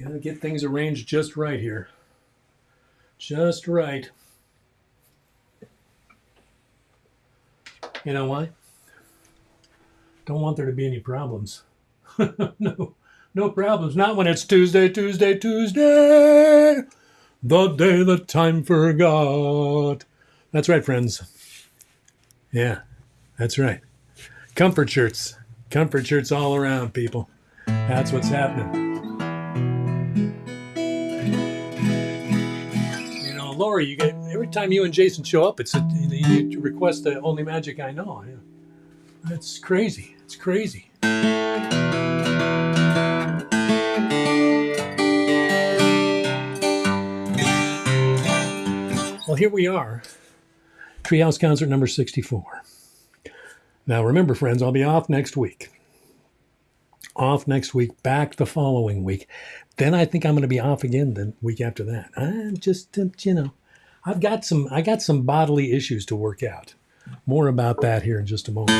You gotta get things arranged just right here. Just right. You know why? Don't want there to be any problems. No problems. Not when it's Tuesday. The day that time forgot. That's right, friends. Yeah, that's right. Comfort shirts. Comfort shirts all around, people. That's what's happening. You know, Lori, you get every time you and Jason show up, you request the only magic I know. Yeah. That's crazy. It's crazy. Well, here we are. Treehouse concert number 64. Now, remember, friends, I'll be off next week. Back the following week. Then I think I'm going to be off again the week after that. I'm just, I got some bodily issues to work out. More about that here in just a moment.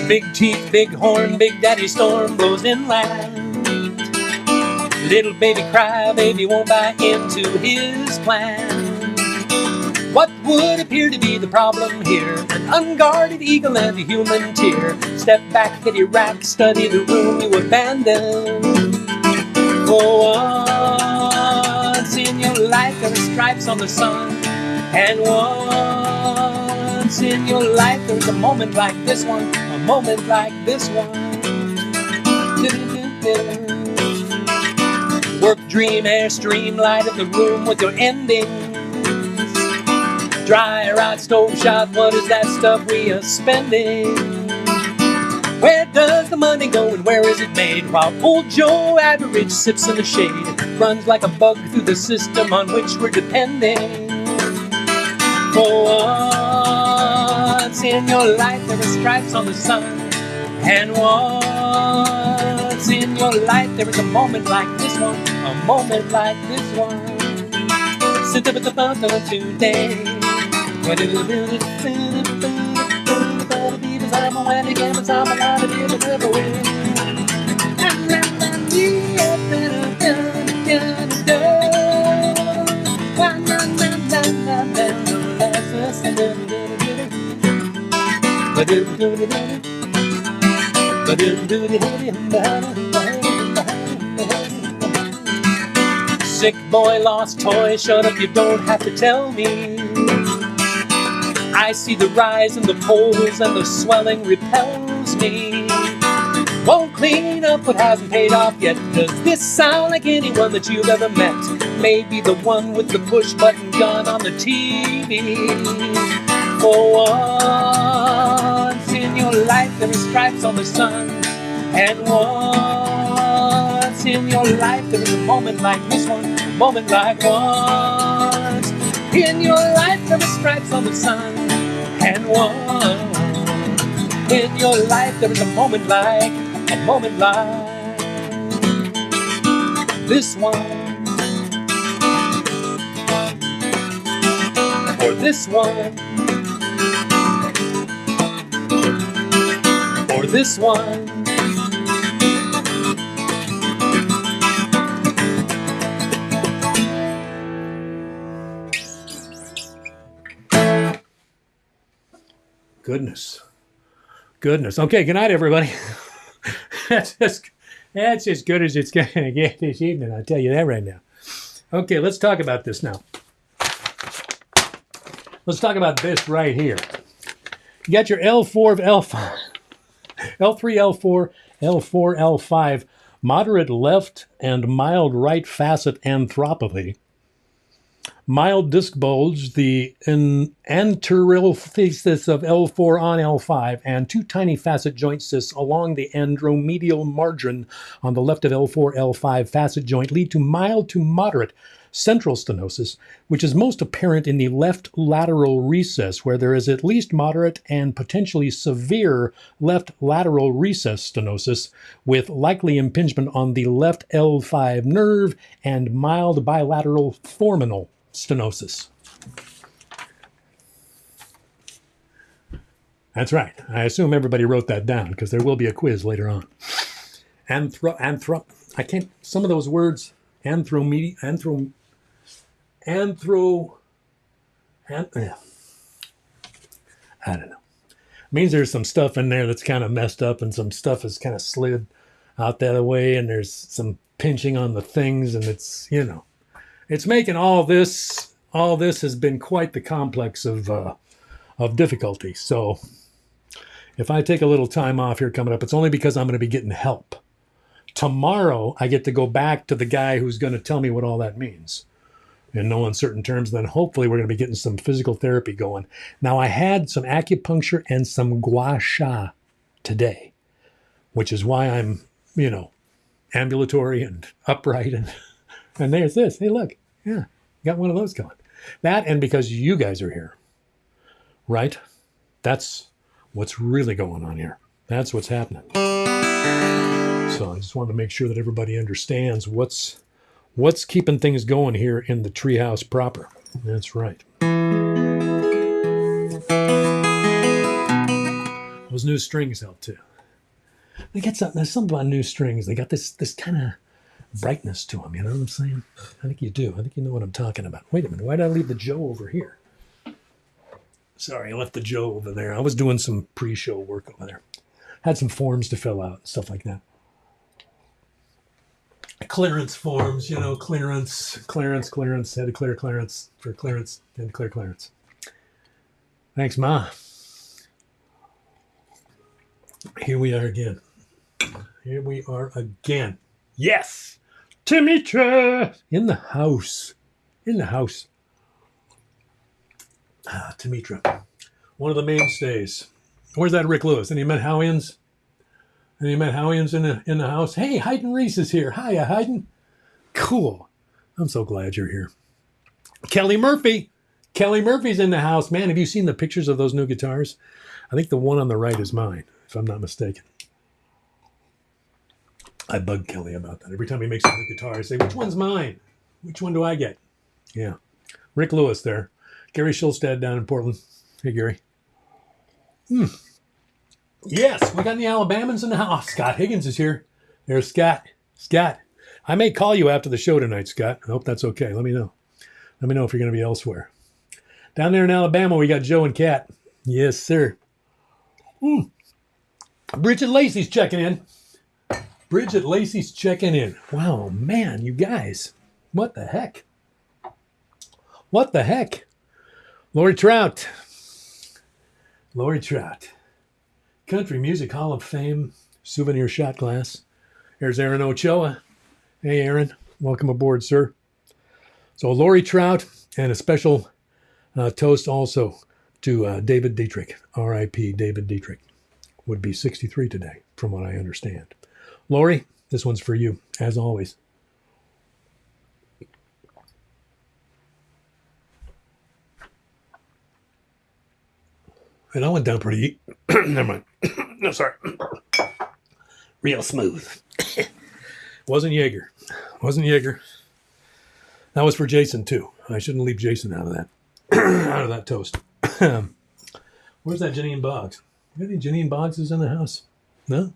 Big teeth, big horn, big daddy storm blows inland. Little baby cry, baby won't buy into his plan. What would appear to be the problem here? An unguarded eagle and a human tear. Step back, hit your rack, study the room you abandoned. For once in your life there are stripes on the sun. And once in your life there's a moment like this one. A moment like this one. Work, dream, air, stream, light up the room with your endings. Dry rot, stove shot, what is that stuff we are spending? Where does the money go and where is it made? While old Joe Average sips in the shade, runs like a bug through the system on which we're depending. For once in your life there are stripes on the sun. And once in your life there is a moment like this one. A moment like this one. Sit up at the bottom today. Sick boy, lost toy, shut up, you don't have to tell me. I see the rise in the polls and the swelling repels me. Won't clean up what hasn't paid off yet. Does this sound like anyone that you've ever met? Maybe the one with the push button gun on the TV. For once in your life there are stripes on the sun. And once in your life there is a moment like this one. A moment like once in your life there are stripes on the sun. And once in your life there is a moment like this one. Or this one. Or this one. Goodness. Okay, good night, everybody. That's as good as it's going to get this evening, I'll tell you that right now. Okay, let's talk about this now. Let's talk about this right here. You got your L4, L5, L3, L4, L4, L5, moderate left and mild right facet anthropathy, mild disc bulge, the anterolphasis of L4 on L5, and two tiny facet joint cysts along the andromedial margin on the left of L4, L5 facet joint lead to mild to moderate central stenosis, which is most apparent in the left lateral recess, where there is at least moderate and potentially severe left lateral recess stenosis, with likely impingement on the left L5 nerve and mild bilateral foraminal stenosis. That's right. I assume everybody wrote that down because there will be a quiz later on. I can't, some of those words, I don't know. Means there's some stuff in there that's kind of messed up and some stuff is kind of slid out that way and there's some pinching on the things and it's, you know, it's making all this has been quite the complex of difficulty. So if I take a little time off here coming up, it's only because I'm going to be getting help. Tomorrow, I get to go back to the guy who's going to tell me what all that means in no uncertain terms. Then hopefully we're going to be getting some physical therapy going. Now, I had some acupuncture and some gua sha today, which is why I'm, you know, ambulatory and upright. And there's this. Hey, look. Yeah, got one of those going. That and because you guys are here, right? That's what's really going on here. That's what's happening. So I just wanted to make sure that everybody understands what's keeping things going here in the treehouse proper. That's right. Those new strings help too. They get something. There's something about new strings. They got this kind of brightness to them. You know what I'm saying? I think you do. I think you know what I'm talking about. Wait a minute. Why did I leave the Joe over here? Sorry, I left the Joe over there. I was doing some pre-show work over there. Had some forms to fill out and stuff like that. Clearance forms, you know, clearance, had to clear clearance for clearance, had to clear clearance. Thanks, Ma. Here we are again. Yes! Timitra! In the house. Timitra. One of the mainstays. Where's that Rick Lewis? Any met Howians? In the house? Hey, Hayden Reese is here. Hiya, Hayden. Cool. I'm so glad you're here. Kelly Murphy. Kelly Murphy's in the house. Man, have you seen the pictures of those new guitars? I think the one on the right is mine, if I'm not mistaken. I bug Kelly about that. Every time he makes a new guitar, I say, which one's mine? Which one do I get? Yeah. Rick Lewis there. Gary Schulstad down in Portland. Hey, Gary. Yes, we got the Alabamans in the house. Scott Higgins is here. There's Scott. Scott, I may call you after the show tonight, Scott. I hope that's okay. Let me know. Let me know if you're going to be elsewhere. Down there in Alabama, we got Joe and Kat. Yes, sir. Bridget Lacey's checking in. Wow, man, you guys. What the heck? Lori Trout. Country Music Hall of Fame souvenir shot glass. There's Aaron Ochoa. Hey, Aaron. Welcome aboard, sir. So Lori Trout and a special toast also to David Dietrich. R.I.P. David Dietrich. Would be 63 today, from what I understand. Lori, this one's for you, as always. And I went down pretty... Never mind. No, sorry. Real smooth. Wasn't Jaeger. That was for Jason, too. I shouldn't leave Jason out of that. Out of that toast. Where's that Janine Boggs? You think Janine Boggs is in the house? No?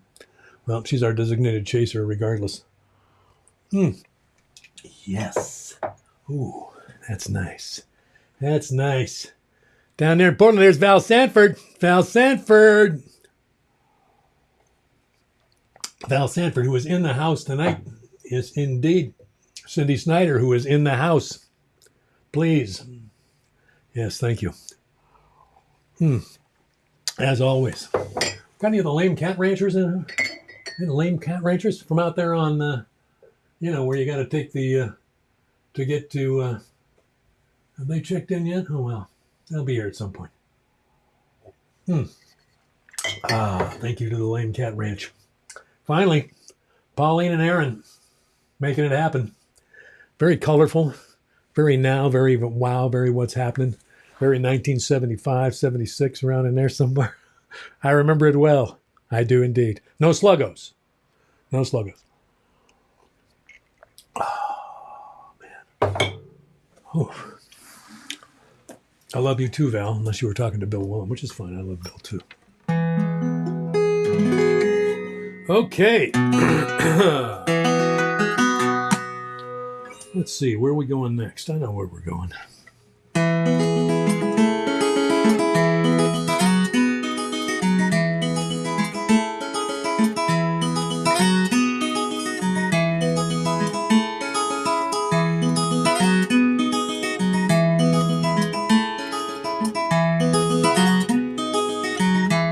Well, she's our designated chaser regardless. Yes. Ooh, that's nice. Down there in Portland, there's Val Sanford. Val Sanford, who is in the house tonight, is indeed Cindy Snyder, who is in the house. Please. Yes, thank you. As always. Got any of the lame cat ranchers in? Any lame cat ranchers from out there on, where you got to take the, to get to Have they checked in yet? Oh, well. They'll be here at some point. Thank you to the Lame Cat Ranch. Finally, Pauline and Aaron making it happen. Very colorful, very now, very wow, very what's happening. Very 1975, 76, around in there somewhere. I remember it well. I do indeed. No sluggos. No sluggos. Oh, man. Oh. I love you too, Val, unless you were talking to Bill Willem, which is fine. I love Bill too. Okay. Let's see, where are we going next? I know where we're going.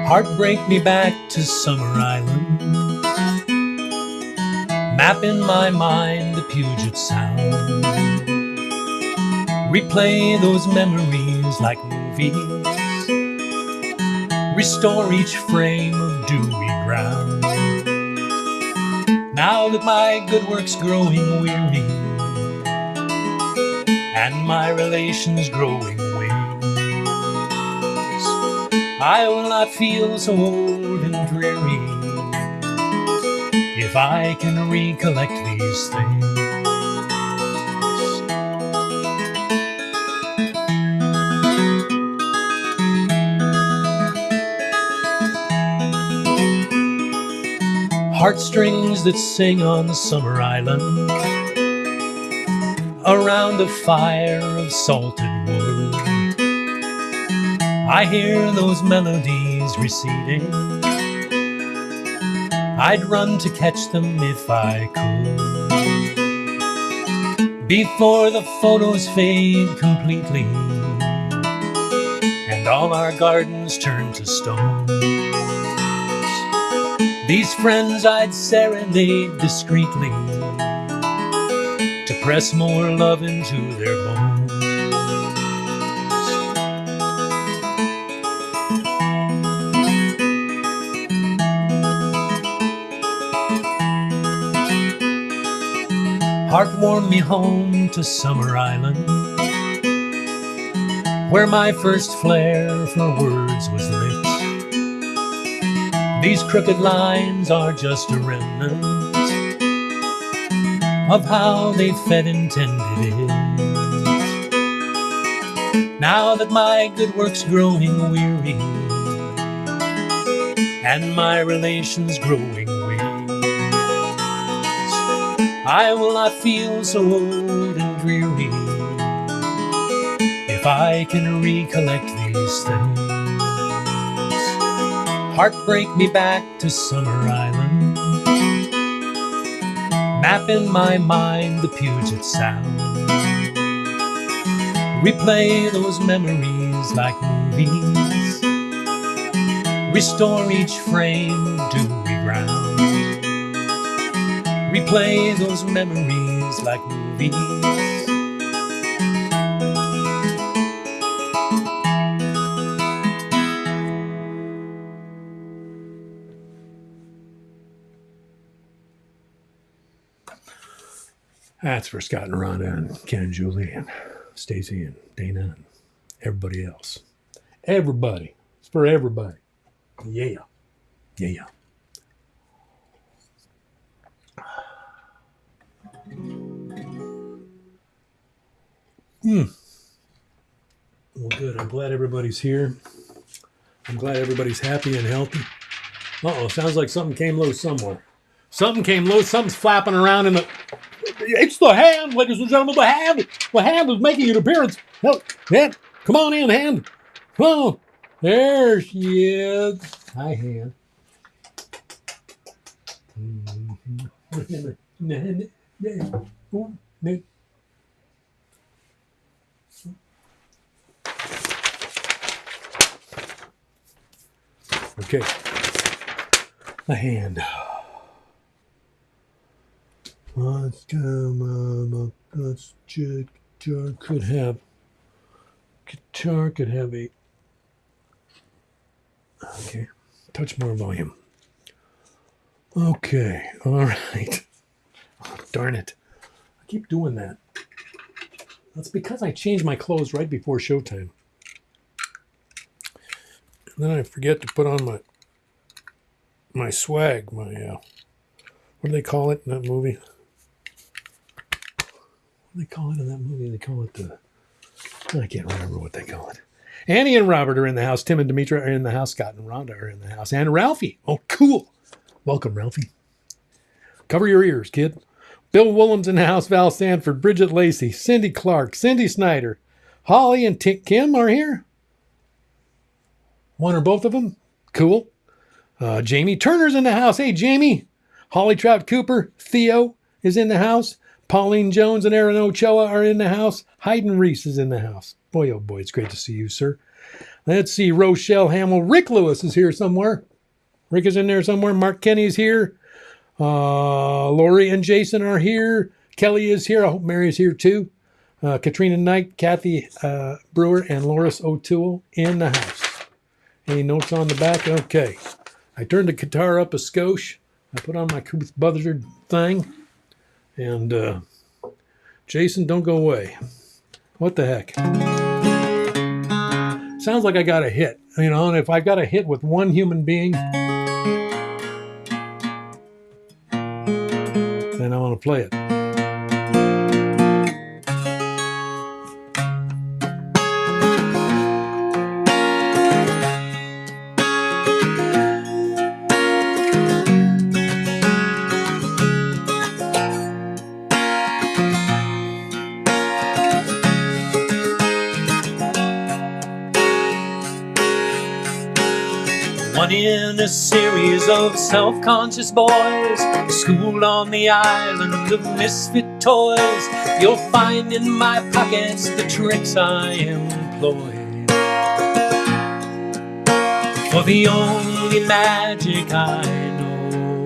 Heartbreak me back to Summer Island. Map in my mind the Puget Sound. Replay those memories like movies. Restore each frame of dewy ground. Now that my good work's growing weary and my relations growing wings, I will not feel so old and dreary if I can recollect these things. Heartstrings that sing on the summer island around a fire of salted wood. I hear those melodies receding. I'd run to catch them if I could, before the photos fade completely and all our gardens turn to stone. These friends I'd serenade discreetly to press more love into their bones. Heart warmed me home to Summer Island, where my first flare for words was lit. These crooked lines are just a remnant of how they fed intended it. Now that my good work's growing weary and my relations growing wings, I will not feel so old and dreary if I can recollect these things. Heartbreak me back to Summer Island. Map in my mind the Puget Sound. Replay those memories like movies. Restore each frame of dewy ground. Replay those memories like movies. That's for Scott and Rhonda and Ken and Julie and Stacy and Dana and everybody else. Everybody. It's for everybody. Yeah. Yeah. Well, good. I'm glad everybody's here. I'm glad everybody's happy and healthy. Uh-oh, sounds like something came loose somewhere. Something came loose. Something's flapping around in the... It's the hand, ladies and gentlemen. The hand. The hand is making an appearance. Help. Yeah. Come on in, hand. Come on. There she is. Hi, hand. Okay. A hand. Let's check. Could have guitar could have a... Okay, touch more volume. Okay, all right. Oh, darn it. I keep doing that. That's because I change my clothes right before showtime. And then I forget to put on my swag, my, what do they call it in that movie? What do they call it in that movie? They call it the... I can't remember what they call it. Annie and Robert are in the house. Tim and Demetra are in the house. Scott and Rhonda are in the house. And Ralphie. Oh, cool. Welcome, Ralphie. Cover your ears, kid. Bill Williams in the house. Val Sanford, Bridget Lacey, Cindy Clark, Cindy Snyder, Holly and Kim are here. One or both of them. Cool. Jamie Turner's in the house. Hey, Jamie. Holly Trout Cooper. Theo is in the house. Pauline Jones and Aaron Ochoa are in the house. Hayden Reese is in the house. Boy, oh boy, it's great to see you, sir. Let's see. Rochelle Hamill. Rick Lewis is here somewhere. Rick is in there somewhere. Mark Kenny's here. Lori and Jason are here. Kelly is here. I hope Mary is here too. Katrina Knight, Kathy Brewer, and Loris O'Toole in the house. Any notes on the back? Okay. I turned the guitar up a skosh. I put on my Couth Buzzard thing. And Jason, don't go away. What the heck? Sounds like I got a hit. You know, and if I got a hit with one human being, then I want to play it. One in a series of self-conscious boys, schooled on the island of misfit toys. You'll find in my pockets the tricks I employ for the only magic I know.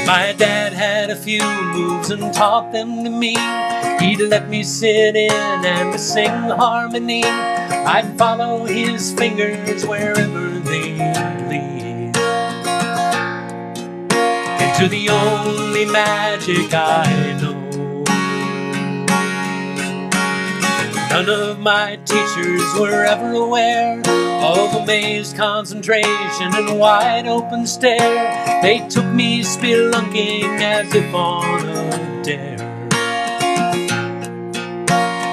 My dad had a few moves and taught them to me. He'd let me sit in and sing harmony. I'd follow his fingers wherever they lead, into the only magic I know. None of my teachers were ever aware of amazed concentration and wide open stare. They took me spelunking as if on a dare,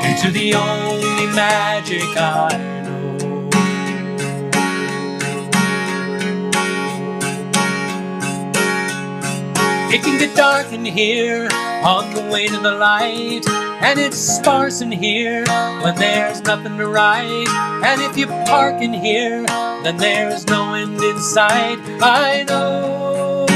into the only magic I know. It can get dark in here on the way to the light, and it's sparse in here when there's nothing to write. And if you park in here, then there's no end in sight. I know.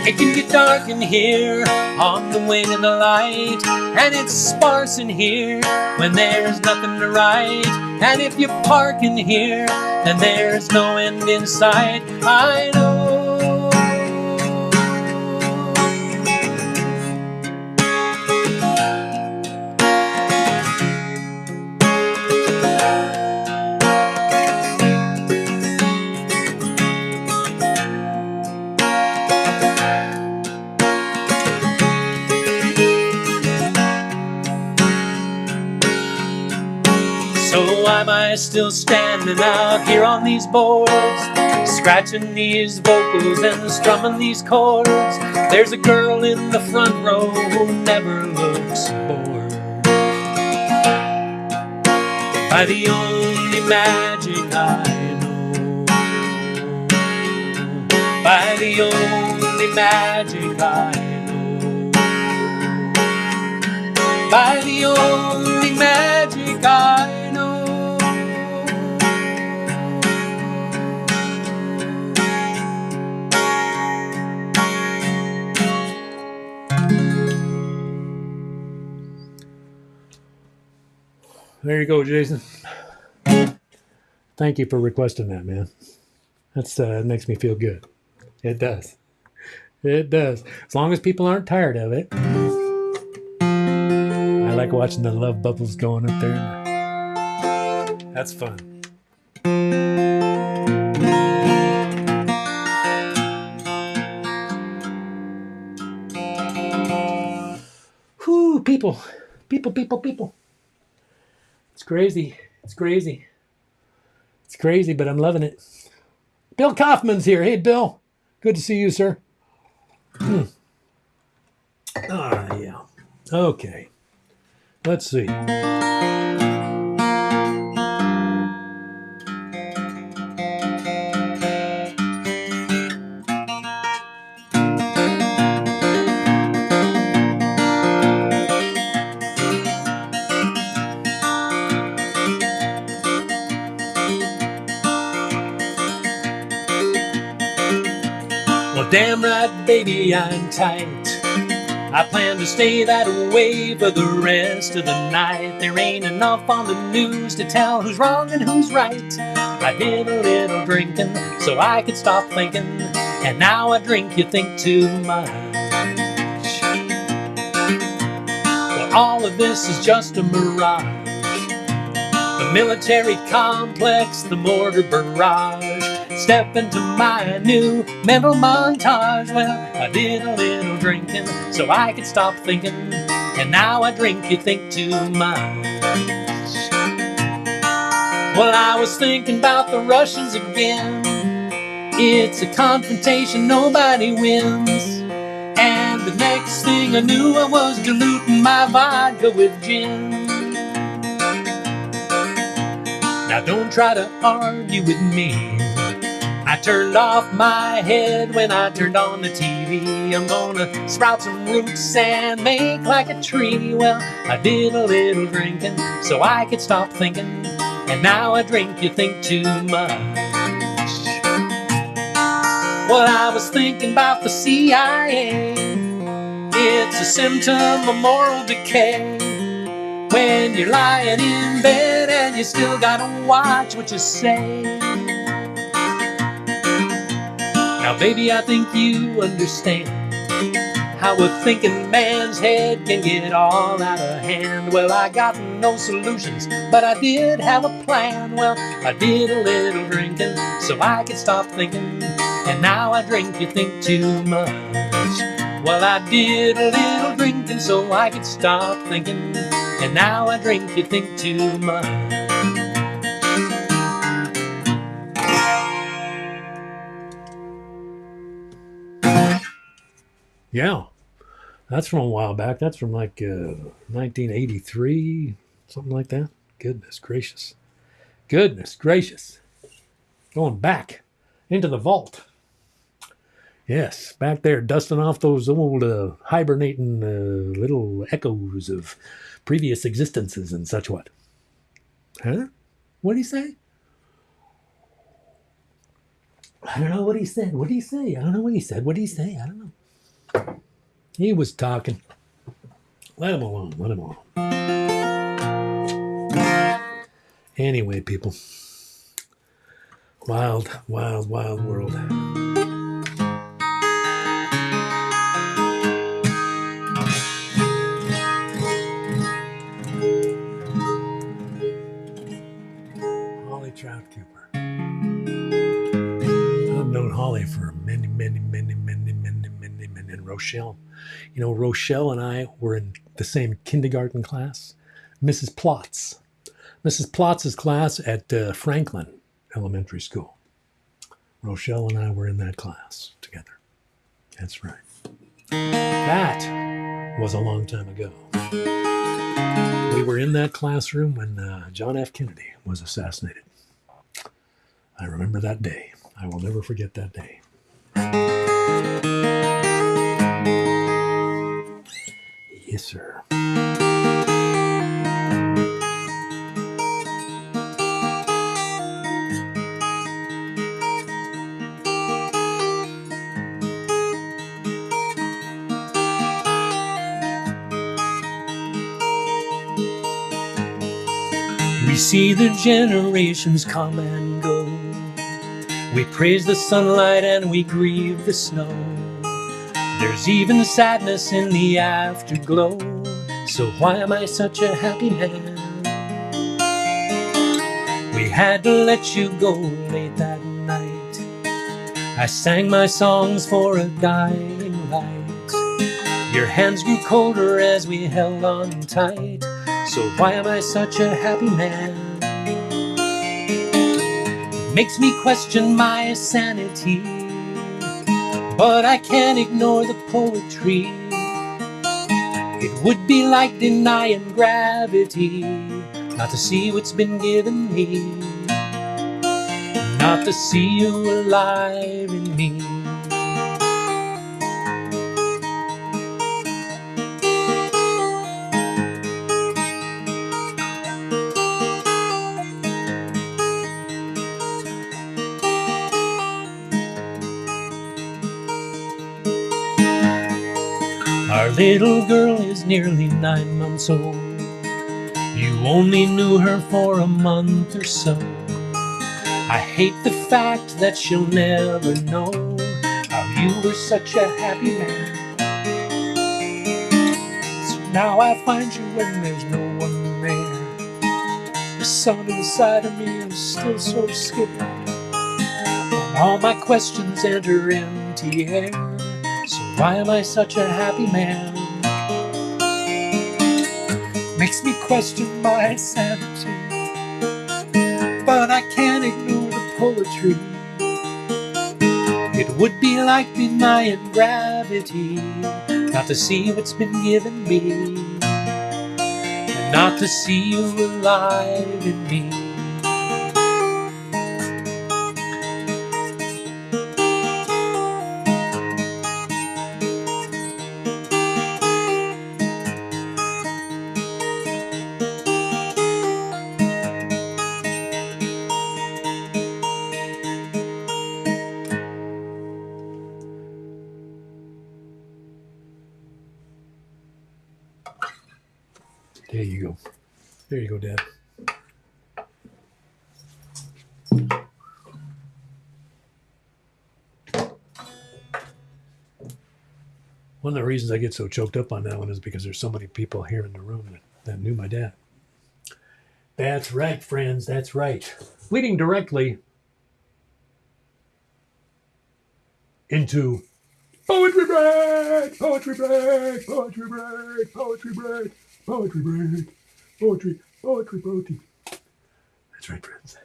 It can get dark in here on the way to the light, and it's sparse in here when there's nothing to write. And if you park in here, then there's no end in sight. I know. So why am I still standing out here on these boards, scratching these vocals and strumming these chords? There's a girl in the front row who never looks bored by the only magic I know, by the only magic I know, by the only magic I know. There you go, Jason. Thank you for requesting that, man. That's it makes me feel good. It does. It does. As long as people aren't tired of it. I like watching the love bubbles going up there. That's fun. Whew, people. People. It's crazy. It's crazy. It's crazy, but I'm loving it. Bill Kaufman's here. Hey, Bill. Good to see you, sir. Yeah. Okay. Let's see. Well, damn right, baby, I'm tight. I plan to stay that way for the rest of the night. There ain't enough on the news to tell who's wrong and who's right. I did a little drinking so I could stop thinking, and now I drink, you think too much. Well, all of this is just a mirage. The military complex, the mortar barrage. Step into my new mental montage. Well, I did a little drinking so I could stop thinking, and now I drink, you think too much. Well, I was thinking about the Russians again. It's a confrontation nobody wins. And the next thing I knew, I was diluting my vodka with gin. Now don't try to argue with me. I turned off my head when I turned on the TV. I'm gonna sprout some roots and make like a tree. Well, I did a little drinking so I could stop thinking, and now I drink, you think too much. Well, I was thinking about the CIA. It's a symptom of moral decay. When you're lying in bed and you still gotta watch what you say. Now, baby, I think you understand how a thinking man's head can get all out of hand. Well, I got no solutions, but I did have a plan. Well, I did a little drinking so I could stop thinking, and now I drink, you think too much. Well, I did a little drinking so I could stop thinking, and now I drink, you think too much. Yeah, that's from a while back. That's from like 1983, something like that. Goodness gracious. Goodness gracious. Going back into the vault. Yes, back there dusting off those old hibernating little echoes of previous existences and such what. Huh? What did he say? I don't know what he said. What did he say? I don't know what he said. What did he say? I don't know. He was talking. Let him alone. Let him alone. Anyway, people. Wild, wild, wild world. Holly Trout Cooper. I've known Holly for many. And Rochelle. You know, Rochelle and I were in the same kindergarten class. Mrs. Plotz's class at Franklin Elementary School. Rochelle and I were in that class together. That's right. That was a long time ago. We were in that classroom when John F. Kennedy was assassinated. I remember that day. I will never forget that day. Yes, sir. We see the generations come and go. We praise the sunlight and we grieve the snow. There's even sadness in the afterglow. So why am I such a happy man? We had to let you go late that night. I sang my songs for a dying light. Your hands grew colder as we held on tight. So why am I such a happy man? It makes me question my sanity, but I can't ignore the poetry. It would be like denying gravity, not to see what's been given me, not to see you alive in me. Our little girl is nearly 9 months old. You only knew her for a month or so. I hate the fact that she'll never know how you were such a happy man. So now I find you when there's no one there. The sun inside of me is still so scared, and all my questions enter empty air. So why am I such a happy man? Makes me question my sanity, but I can't ignore the poetry. It would be like denying gravity, not to see what's been given me, and not to see you alive in me. There you go. There you go, Dad. One of the reasons I get so choked up on that one is because there's so many people here in the room that knew my dad. That's right, friends. That's right. Leading directly into poetry break, poetry break, poetry break, poetry break, poetry break, poetry protein. That's right, friends.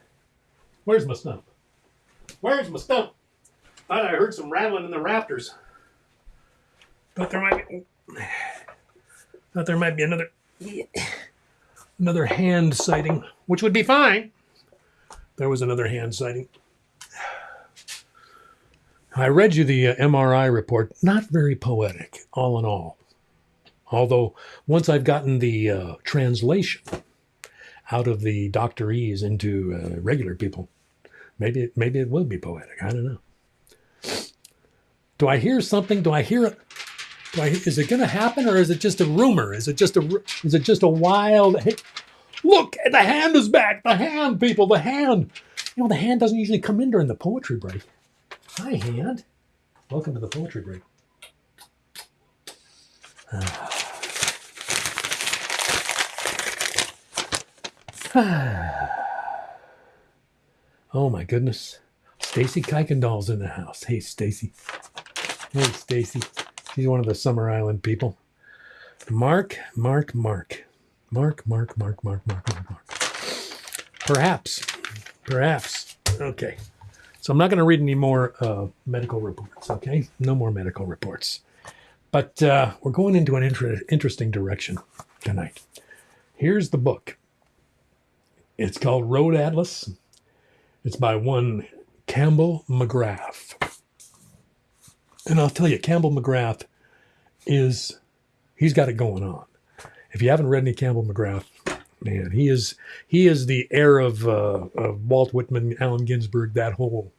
Where's my stump? Where's my stump? Thought I heard some rattling in the rafters. Thought there might be another hand sighting, which would be fine. There was another hand sighting. I read you the MRI report. Not very poetic, all in all. Although once I've gotten the translation out of the doctorese into regular people, maybe it will be poetic. I don't know. Do I hear something? Do I hear it? Is it going to happen, or is it just a rumor? Is it just a wild? Hey, look, the hand is back. The hand, people, the hand. You know, the hand doesn't usually come in during the poetry break. Hi, hand. Welcome to the poetry break. Oh my goodness. Stacy Kuykendall's in the house. Hey, Stacy. Hey, Stacy. She's one of the Summer Island people. Mark. Perhaps. Okay. So I'm not going to read any more medical reports, okay? No more medical reports. But we're going into an interesting direction tonight. Here's the book. It's called Road Atlas. It's by one Campbell McGrath. And I'll tell you, Campbell McGrath he's got it going on. If you haven't read any Campbell McGrath, man, he is the heir of Walt Whitman, Allen Ginsberg, that whole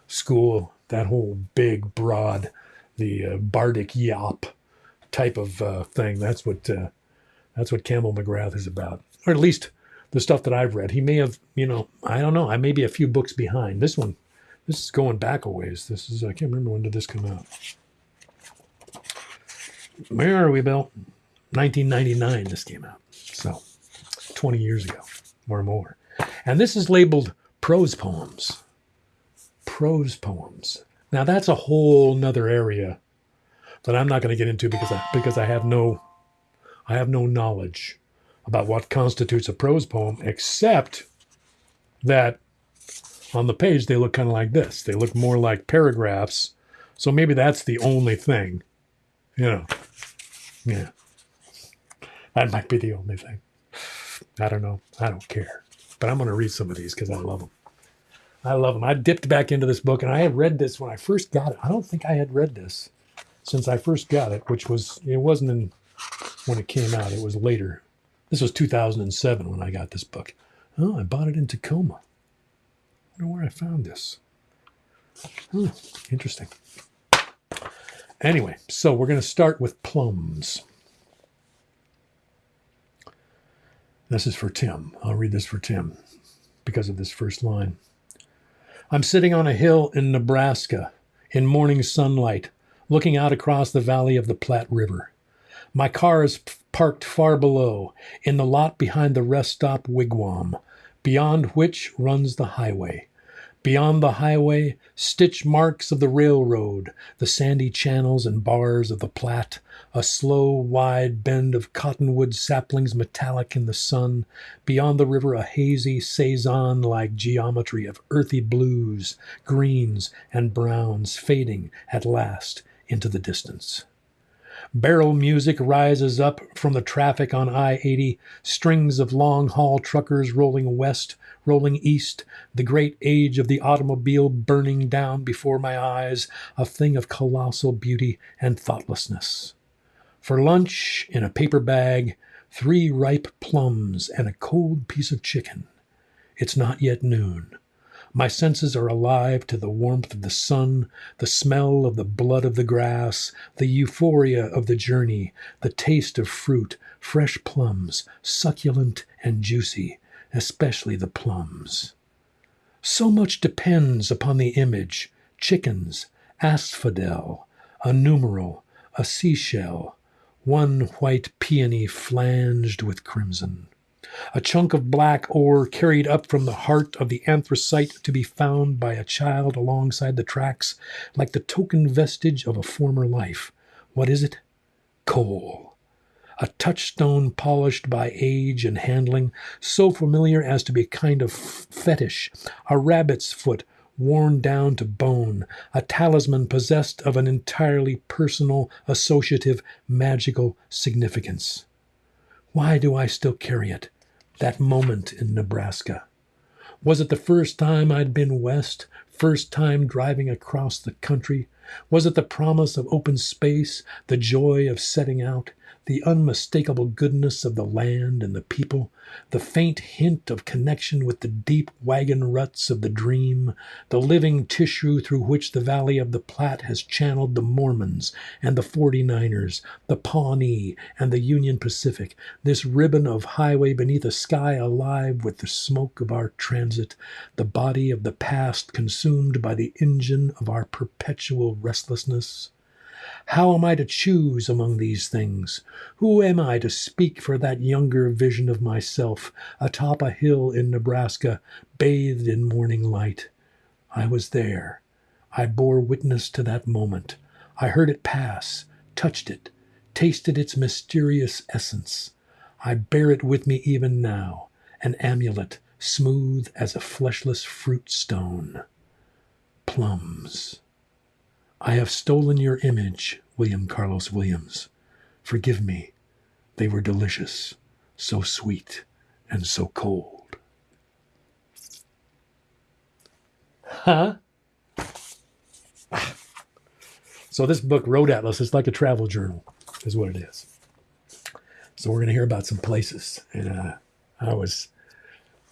school, that whole big, broad, the bardic yap type of thing. That's what Campbell McGrath is about, or at least the stuff that I've read. He may have, I don't know. I may be a few books behind. This is going back a ways. I can't remember when did this come out. Where are we, Bill? 1999 this came out. So 20 years ago or more. And this is labeled prose poems. Prose poems. Now that's a whole nother area that I'm not going to get into because I have no knowledge about what constitutes a prose poem, except that on the page they look kind of like this. They look more like paragraphs. So maybe that's the only thing. Yeah. That might be the only thing. I don't know. I don't care. But I'm going to read some of these because I love them. I dipped back into this book, and I had read this when I first got it. I don't think I had read this since I first got it, it wasn't when it came out. It was later. This was 2007 when I got this book. Oh, I bought it in Tacoma. I wonder where I found this. Interesting. Anyway, so we're going to start with plums. This is for Tim. I'll read this for Tim because of this first line. I'm sitting on a hill in Nebraska in morning sunlight, looking out across the valley of the Platte River. My car is parked far below, in the lot behind the rest stop Wigwam, beyond which runs the highway. Beyond the highway, stitch marks of the railroad, the sandy channels and bars of the Platte, a slow, wide bend of cottonwood saplings metallic in the sun. Beyond the river, a hazy, saison-like geometry of earthy blues, greens, and browns fading at last into the distance. Barrel music rises up from the traffic on I-80, strings of long-haul truckers rolling west, rolling east, the great age of the automobile burning down before my eyes, a thing of colossal beauty and thoughtlessness. For lunch, in a paper bag, 3 ripe plums and a cold piece of chicken. It's not yet noon. My senses are alive to the warmth of the sun, the smell of the blood of the grass, the euphoria of the journey, the taste of fruit, fresh plums, succulent and juicy, especially the plums. So much depends upon the image: chickens, asphodel, a numeral, a seashell, one white peony flanged with crimson. A chunk of black ore carried up from the heart of the anthracite to be found by a child alongside the tracks, like the token vestige of a former life. What is it? Coal. A touchstone polished by age and handling, so familiar as to be a kind of fetish, a rabbit's foot worn down to bone, a talisman possessed of an entirely personal, associative, magical significance. Why do I still carry it? That moment in Nebraska. Was it the first time I'd been west, first time driving across the country? Was it the promise of open space, the joy of setting out, the unmistakable goodness of the land and the people, the faint hint of connection with the deep wagon ruts of the dream, the living tissue through which the valley of the Platte has channeled the Mormons and the 49ers, the Pawnee and the Union Pacific, this ribbon of highway beneath a sky alive with the smoke of our transit, the body of the past consumed by the engine of our perpetual restlessness? How am I to choose among these things? Who am I to speak for that younger vision of myself, atop a hill in Nebraska, bathed in morning light? I was there. I bore witness to that moment. I heard it pass, touched it, tasted its mysterious essence. I bear it with me even now, an amulet smooth as a fleshless fruit stone. Plums. I have stolen your image, William Carlos Williams. Forgive me. They were delicious, so sweet and so cold. Huh? So this book, Road Atlas, is like a travel journal, is what it is. So we're going to hear about some places. And I was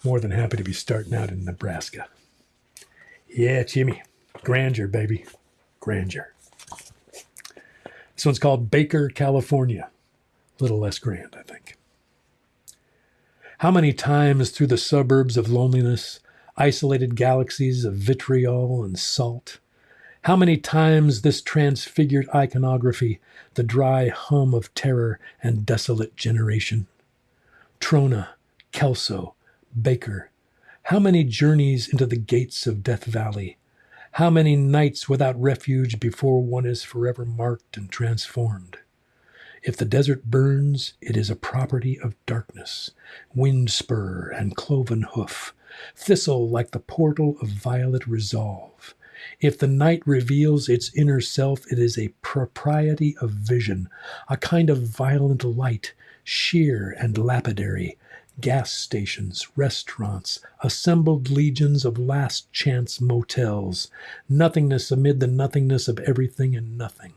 more than happy to be starting out in Nebraska. Yeah, Jimmy. Grandeur, baby. Grandeur. This one's called Baker, California. A little less grand, I think. How many times through the suburbs of loneliness, isolated galaxies of vitriol and salt? How many times this transfigured iconography, the dry hum of terror and desolate generation? Trona, Kelso, Baker. How many journeys into the gates of Death Valley? How many nights without refuge before one is forever marked and transformed? If the desert burns, it is a property of darkness, wind spur and cloven hoof, thistle like the portal of violet resolve. If the night reveals its inner self, it is a propriety of vision, a kind of violent light, sheer and lapidary. Gas stations, restaurants, assembled legions of last chance motels, nothingness amid the nothingness of everything and nothing.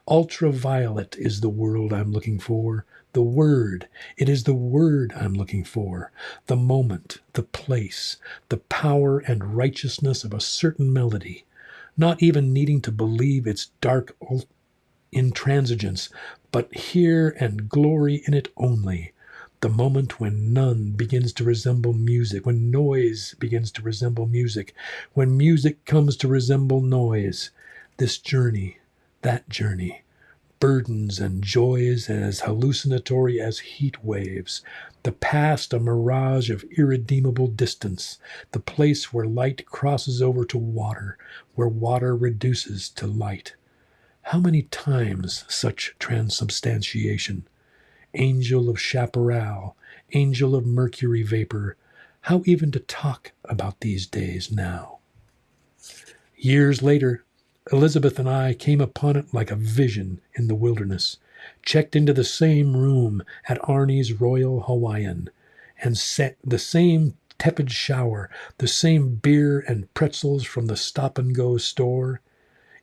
Ultraviolet is the world I'm looking for. The word. It is the word I'm looking for. The moment, the place, the power and righteousness of a certain melody. Not even needing to believe its dark intransigence, but hear and glory in it only. The moment when none begins to resemble music, when noise begins to resemble music, when music comes to resemble noise. This journey, that journey, burdens and joys as hallucinatory as heat waves, the past a mirage of irredeemable distance, the place where light crosses over to water, where water reduces to light. How many times such transubstantiation? Angel of chaparral, angel of mercury vapor, how even to talk about these days now? Years later, Elizabeth and I came upon it like a vision in the wilderness, checked into the same room at Arnie's Royal Hawaiian, and set the same tepid shower, the same beer and pretzels from the stop-and-go store.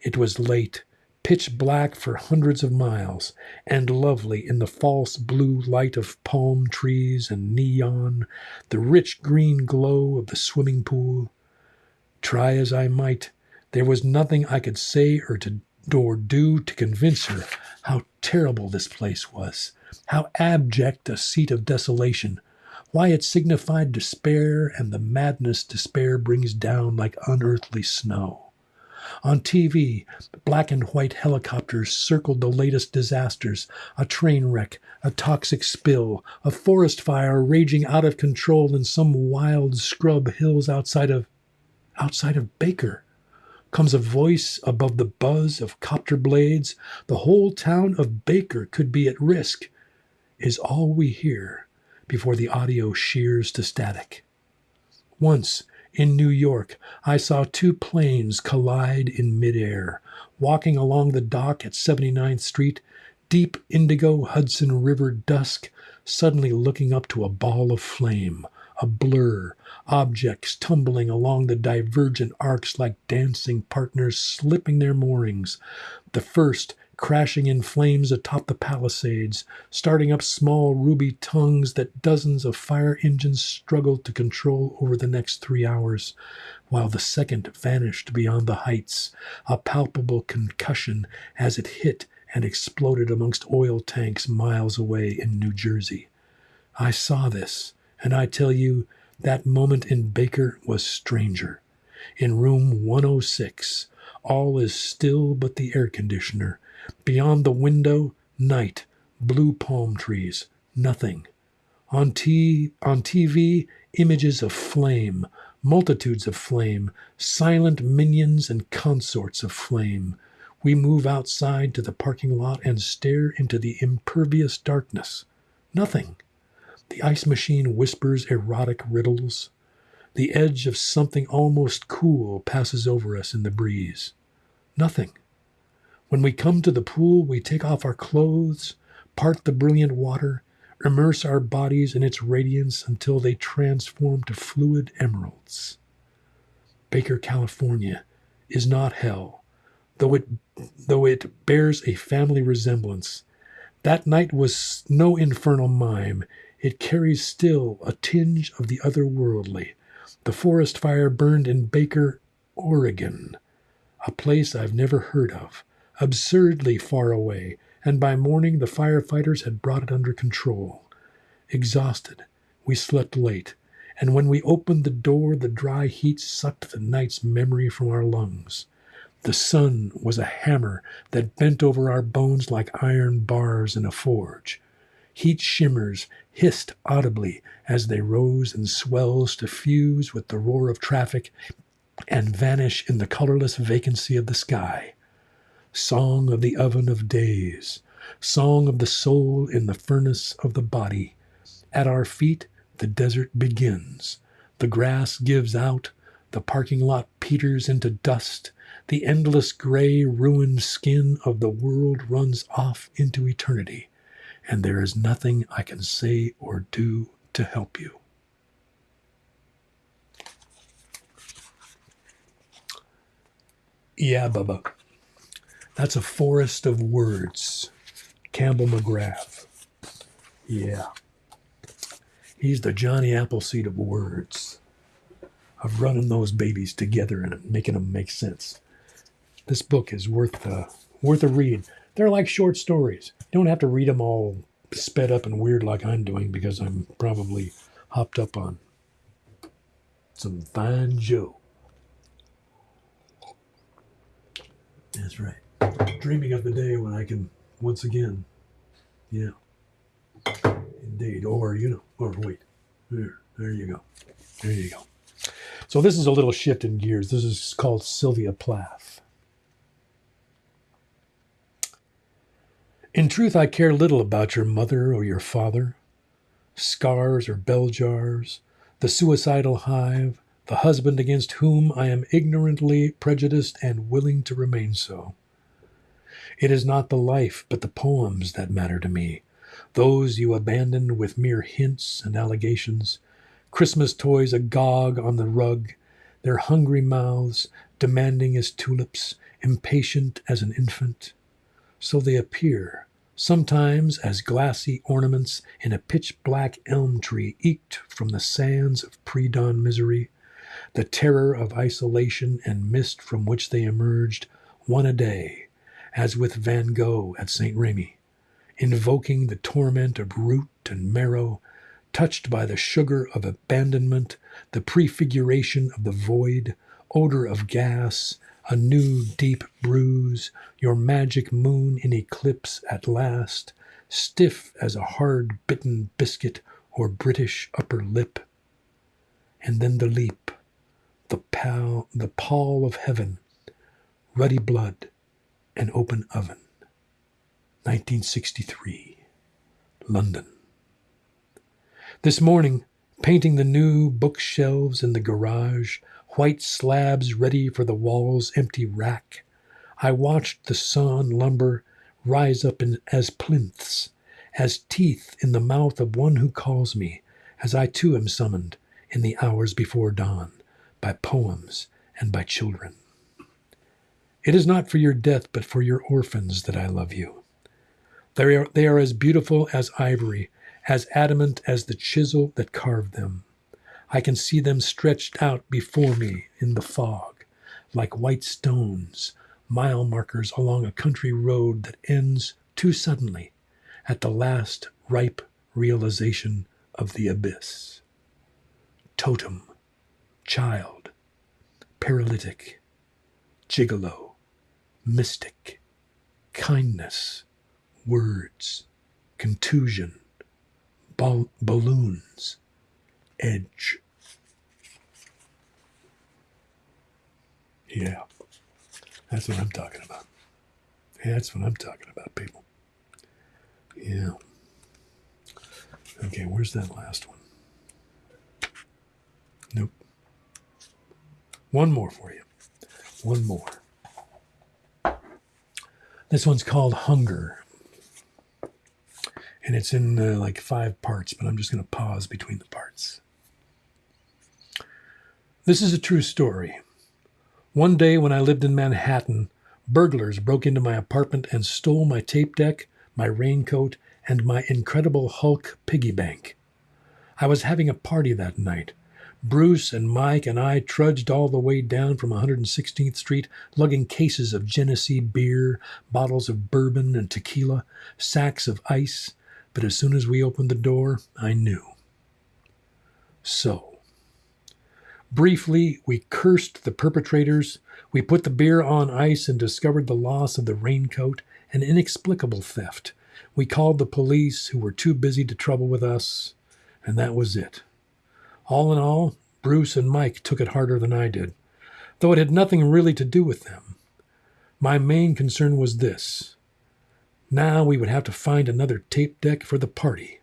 It was late, pitch black for hundreds of miles, and lovely in the false blue light of palm trees and neon, the rich green glow of the swimming pool. Try as I might, there was nothing I could say or do to convince her how terrible this place was, how abject a seat of desolation, why it signified despair and the madness despair brings down like unearthly snow. On TV, black and white helicopters circled the latest disasters, a train wreck, a toxic spill, a forest fire raging out of control in some wild scrub hills outside of Baker. Comes a voice above the buzz of copter blades. The whole town of Baker could be at risk, is all we hear before the audio shears to static. Once, in New York, I saw two planes collide in midair, walking along the dock at 79th Street, deep indigo Hudson River dusk, suddenly looking up to a ball of flame, a blur, objects tumbling along the divergent arcs like dancing partners slipping their moorings. The first crashing in flames atop the Palisades, starting up small ruby tongues that dozens of fire engines struggled to control over the next 3 hours, while the second vanished beyond the heights, a palpable concussion as it hit and exploded amongst oil tanks miles away in New Jersey. I saw this, and I tell you, that moment in Baker was stranger. In room 106, all is still but the air conditioner. Beyond the window, night, blue palm trees, nothing. On TV, images of flame, multitudes of flame, silent minions and consorts of flame. We move outside to the parking lot and stare into the impervious darkness. Nothing. The ice machine whispers erotic riddles. The edge of something almost cool passes over us in the breeze. Nothing. When we come to the pool, we take off our clothes, part the brilliant water, immerse our bodies in its radiance until they transform to fluid emeralds. Baker, California, is not hell, though it bears a family resemblance. That night was no infernal mime. It carries still a tinge of the otherworldly. The forest fire burned in Baker, Oregon, a place I've never heard of, absurdly far away, and by morning the firefighters had brought it under control. Exhausted, We slept late, and when we opened the door, the dry heat sucked the night's memory from our lungs. The sun was a hammer that bent over our bones like iron bars in a forge. Heat shimmers hissed audibly as they rose in swells to fuse with the roar of traffic and vanish in the colorless vacancy of the sky. Song of the oven of days, song of the soul in the furnace of the body. At our feet, the desert begins. The grass gives out, the parking lot peters into dust, the endless gray, ruined skin of the world runs off into eternity, and there is nothing I can say or do to help you. Yeah, Bubba. That's a forest of words. Campbell McGrath. Yeah. He's the Johnny Appleseed of words, of running those babies together and making them make sense. This book is worth a read. They're like short stories. You don't have to read them all sped up and weird like I'm doing, because I'm probably hopped up on some fine Joe. That's right. Dreaming of the day when I can once again, yeah, indeed. Or, wait, there you go. There you go. So this is a little shift in gears. This is called Sylvia Plath. In truth, I care little about your mother or your father, scars or bell jars, the suicidal hive, the husband against whom I am ignorantly prejudiced and willing to remain so. It is not the life, but the poems that matter to me, those you abandoned with mere hints and allegations, Christmas toys agog on the rug, their hungry mouths demanding as tulips, impatient as an infant. So they appear, sometimes as glassy ornaments in a pitch-black elm tree eked from the sands of pre-dawn misery, the terror of isolation and mist from which they emerged, one a day, as with Van Gogh at St. Remy, invoking the torment of root and marrow, touched by the sugar of abandonment, the prefiguration of the void, odor of gas, a new deep bruise, your magic moon in eclipse at last, stiff as a hard-bitten biscuit or British upper lip. And then the leap, the pall of heaven, ruddy blood, an open oven. 1963, London. This morning, painting the new bookshelves in the garage, white slabs ready for the wall's empty rack, I watched the sawn lumber rise up as plinths, as teeth in the mouth of one who calls me, as I too am summoned in the hours before dawn, by poems and by children. It is not for your death, but for your orphans that I love you. They are as beautiful as ivory, as adamant as the chisel that carved them. I can see them stretched out before me in the fog, like white stones, mile markers along a country road that ends too suddenly at the last ripe realization of the abyss. Totem, child, paralytic, gigolo, mystic, kindness, words, contusion, balloons, edge. Yeah, that's what I'm talking about. That's what I'm talking about, people. Yeah. Okay, where's that last one? Nope. One more for you. One more. This one's called Hunger. And it's in like 5 parts, but I'm just going to pause between the parts. This is a true story. One day when I lived in Manhattan, burglars broke into my apartment and stole my tape deck, my raincoat, and my Incredible Hulk piggy bank. I was having a party that night. Bruce and Mike and I trudged all the way down from 116th Street, lugging cases of Genesee beer, bottles of bourbon and tequila, sacks of ice. But as soon as we opened the door, I knew. So, briefly, we cursed the perpetrators. We put the beer on ice and discovered the loss of the raincoat, an inexplicable theft. We called the police, who were too busy to trouble with us, and that was it. All in all, Bruce and Mike took it harder than I did, though it had nothing really to do with them. My main concern was this. Now we would have to find another tape deck for the party.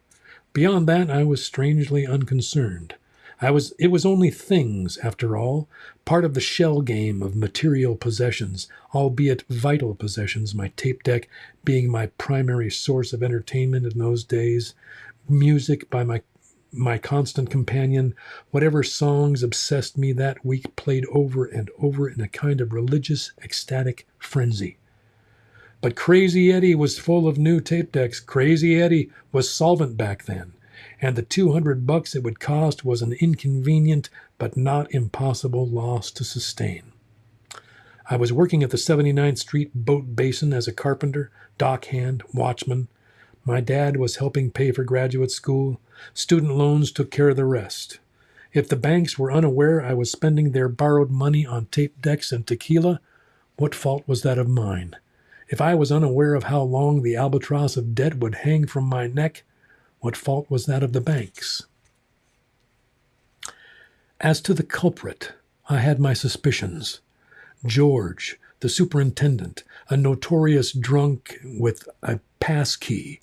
Beyond that, I was strangely unconcerned. It was only things, after all, part of the shell game of material possessions, albeit vital possessions, my tape deck being my primary source of entertainment in those days, music by my constant companion, whatever songs obsessed me that week played over and over in a kind of religious, ecstatic frenzy. But Crazy Eddie was full of new tape decks. Crazy Eddie was solvent back then, and the $200 it would cost was an inconvenient but not impossible loss to sustain. I was working at the 79th Street boat basin as a carpenter, dockhand, watchman. My dad was helping pay for graduate school. Student loans took care of the rest. If the banks were unaware I was spending their borrowed money on tape decks and tequila, what fault was that of mine? If I was unaware of how long the albatross of debt would hang from my neck, what fault was that of the banks? As to the culprit, I had my suspicions. George, the superintendent, a notorious drunk with a pass key,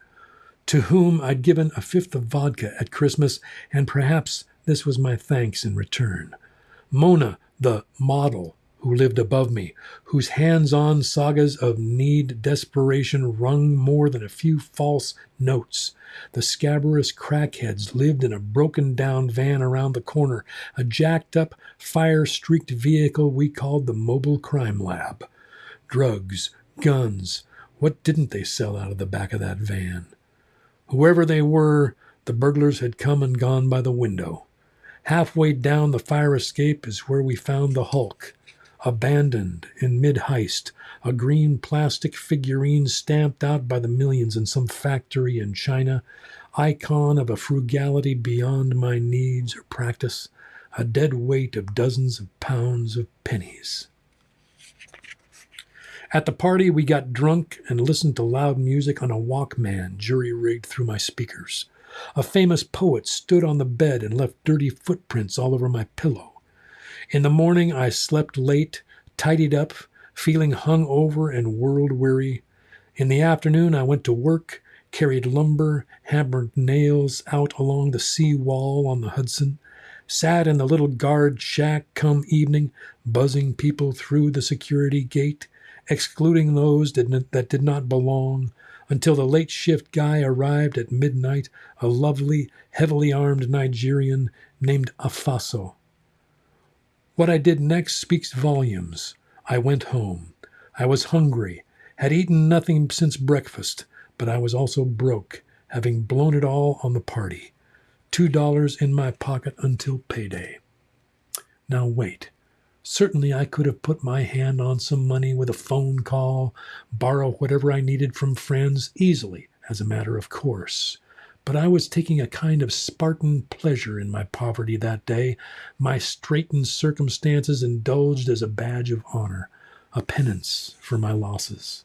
to whom I'd given a fifth of vodka at Christmas, and perhaps this was my thanks in return. Mona, the model, who lived above me, whose hands-on sagas of need, desperation wrung more than a few false notes. The scabrous crackheads lived in a broken-down van around the corner, a jacked-up, fire-streaked vehicle we called the Mobile Crime Lab. Drugs, guns, what didn't they sell out of the back of that van? Whoever they were, the burglars had come and gone by the window. Halfway down the fire escape is where we found the Hulk, abandoned in mid-heist, a green plastic figurine stamped out by the millions in some factory in China, icon of a frugality beyond my needs or practice, a dead weight of dozens of pounds of pennies. At the party, we got drunk and listened to loud music on a Walkman jury-rigged through my speakers. A famous poet stood on the bed and left dirty footprints all over my pillow. In the morning, I slept late, tidied up, feeling hung over and world-weary. In the afternoon, I went to work, carried lumber, hammered nails out along the sea wall on the Hudson, sat in the little guard shack come evening, buzzing people through the security gate, excluding those that did not belong, until the late shift guy arrived at midnight, a lovely, heavily armed Nigerian named Afaso. What I did next speaks volumes. I went home. I was hungry, had eaten nothing since breakfast, but I was also broke, having blown it all on the party. $2 in my pocket until payday. Now wait. Certainly I could have put my hand on some money with a phone call, borrow whatever I needed from friends easily, as a matter of course. But I was taking a kind of Spartan pleasure in my poverty that day, my straitened circumstances indulged as a badge of honor, a penance for my losses.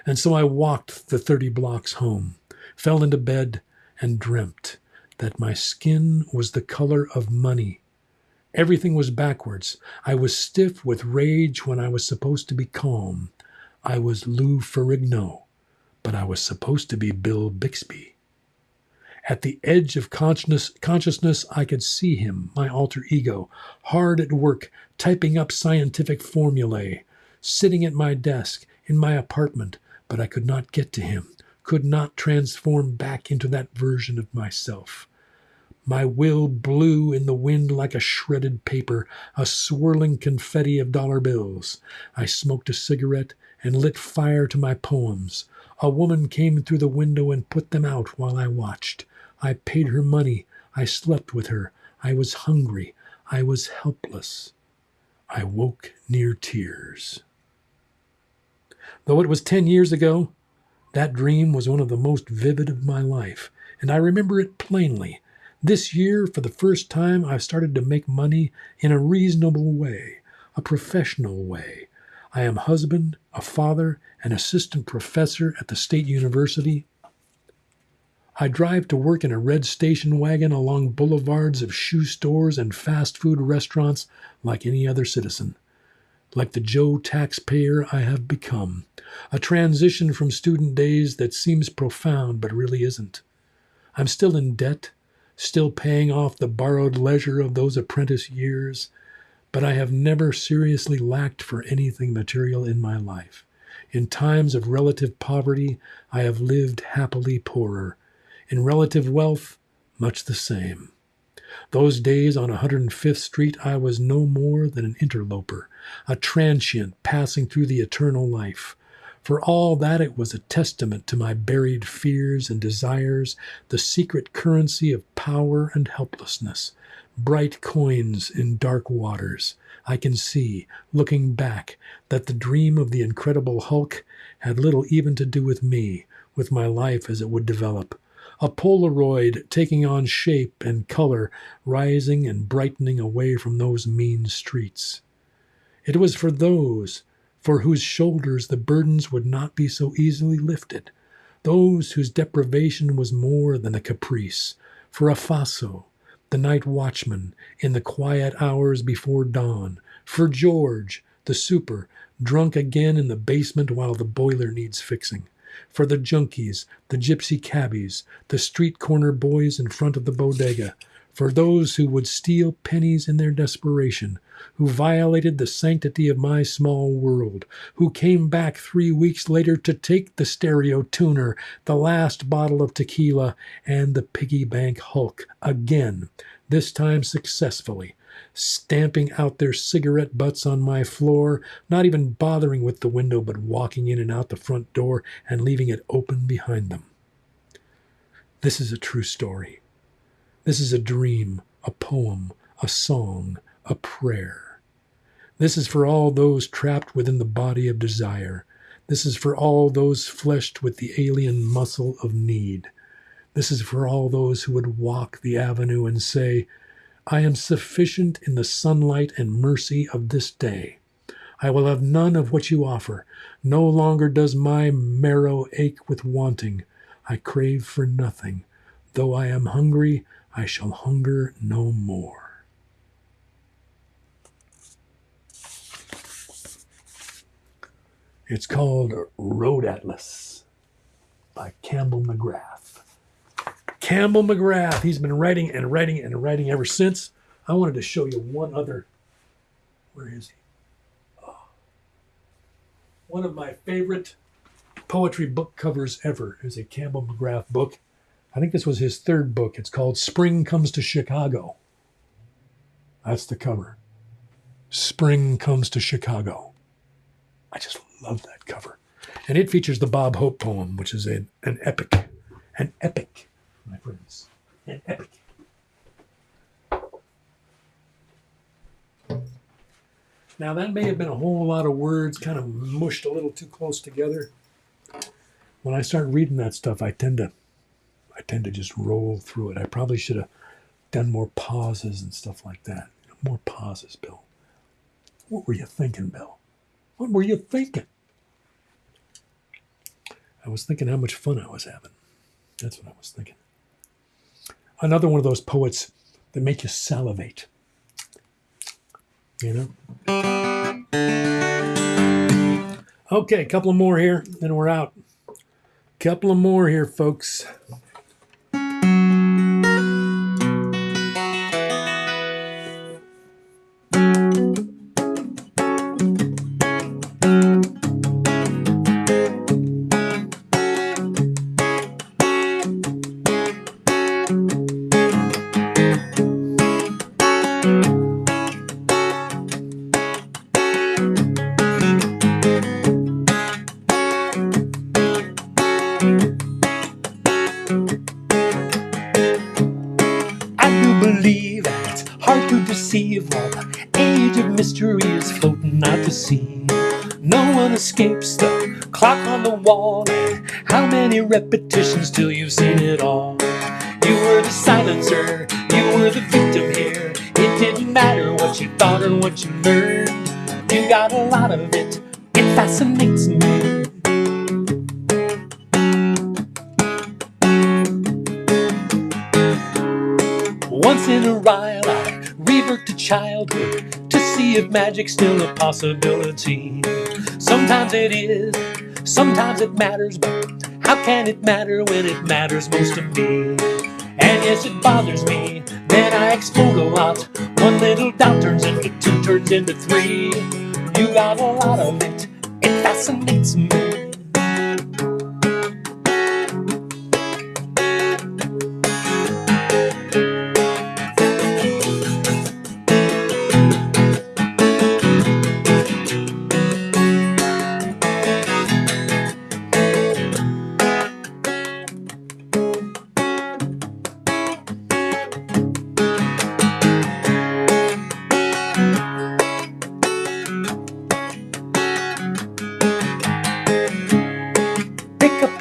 And so I walked the 30 blocks home, fell into bed, and dreamt that my skin was the color of money. Everything was backwards. I was stiff with rage when I was supposed to be calm. I was Lou Ferrigno, but I was supposed to be Bill Bixby. At the edge of consciousness, I could see him, my alter ego, hard at work, typing up scientific formulae, sitting at my desk in my apartment, but I could not get to him, could not transform back into that version of myself. My will blew in the wind like a shredded paper, a swirling confetti of dollar bills. I smoked a cigarette and lit fire to my poems. A woman came through the window and put them out while I watched. I paid her money. I slept with her. I was hungry. I was helpless. I woke near tears. Though it was 10 years ago, that dream was one of the most vivid of my life, and I remember it plainly. This year, for the first time, I've started to make money in a reasonable way, a professional way. I am husband, a father, an assistant professor at the state university. I drive to work in a red station wagon along boulevards of shoe stores and fast food restaurants like any other citizen. Like the Joe taxpayer I have become, a transition from student days that seems profound but really isn't. I'm still in debt, still paying off the borrowed leisure of those apprentice years, but I have never seriously lacked for anything material in my life. In times of relative poverty, I have lived happily poorer. In relative wealth, much the same. Those days on 105th Street, I was no more than an interloper, a transient passing through the eternal life. For all that, it was a testament to my buried fears and desires, the secret currency of power and helplessness. Bright coins in dark waters. I can see, looking back, that the dream of the Incredible Hulk had little even to do with me, with my life as it would develop. A Polaroid taking on shape and color, rising and brightening away from those mean streets. It was for those for whose shoulders the burdens would not be so easily lifted, those whose deprivation was more than a caprice, for a Faso, the night watchman in the quiet hours before dawn, for George, the super, drunk again in the basement while the boiler needs fixing, for the junkies, the gypsy cabbies, the street corner boys in front of the bodega, for those who would steal pennies in their desperation, who violated the sanctity of my small world, who came back 3 weeks later to take the stereo tuner, the last bottle of tequila, and the piggy bank Hulk again, this time successfully, stamping out their cigarette butts on my floor, not even bothering with the window, but walking in and out the front door and leaving it open behind them. This is a true story. This is a dream, a poem, a song, a prayer. This is for all those trapped within the body of desire. This is for all those fleshed with the alien muscle of need. This is for all those who would walk the avenue and say, I am sufficient in the sunlight and mercy of this day. I will have none of what you offer. No longer does my marrow ache with wanting. I crave for nothing. Though I am hungry, I shall hunger no more. It's called Road Atlas by Campbell McGrath. Campbell McGrath, he's been writing and writing and writing ever since. I wanted to show you one other. Where is he? Oh. One of my favorite poetry book covers ever is a Campbell McGrath book. I think this was his third book. It's called Spring Comes to Chicago. That's the cover. Spring Comes to Chicago. I just love that cover. And it features the Bob Hope poem, which is an epic. An epic, my friends. An epic. Now, that may have been a whole lot of words kind of mushed a little too close together. When I start reading that stuff, I tend to just roll through it. I probably should have done more pauses and stuff like that. More pauses, Bill. What were you thinking, Bill? What were you thinking? I was thinking how much fun I was having. That's what I was thinking. Another one of those poets that make you salivate. You know? Okay, a couple of more here, then we're out. Couple of more here, folks. While the age of mystery is floating out to sea. No one escapes the clock on the wall, and how many repetitions till you've seen it all. You were the silencer, you were the victim here. It didn't matter what you thought or what you learned. You got a lot of it, it fascinates me. Once in a while I revert to childhood to see if magic's still a possibility. Sometimes it is, sometimes it matters, but how can it matter when it matters most to me? And yes, it bothers me, then I explode a lot. One little doubt turns into two, turns into three. You got a lot of it, it fascinates me.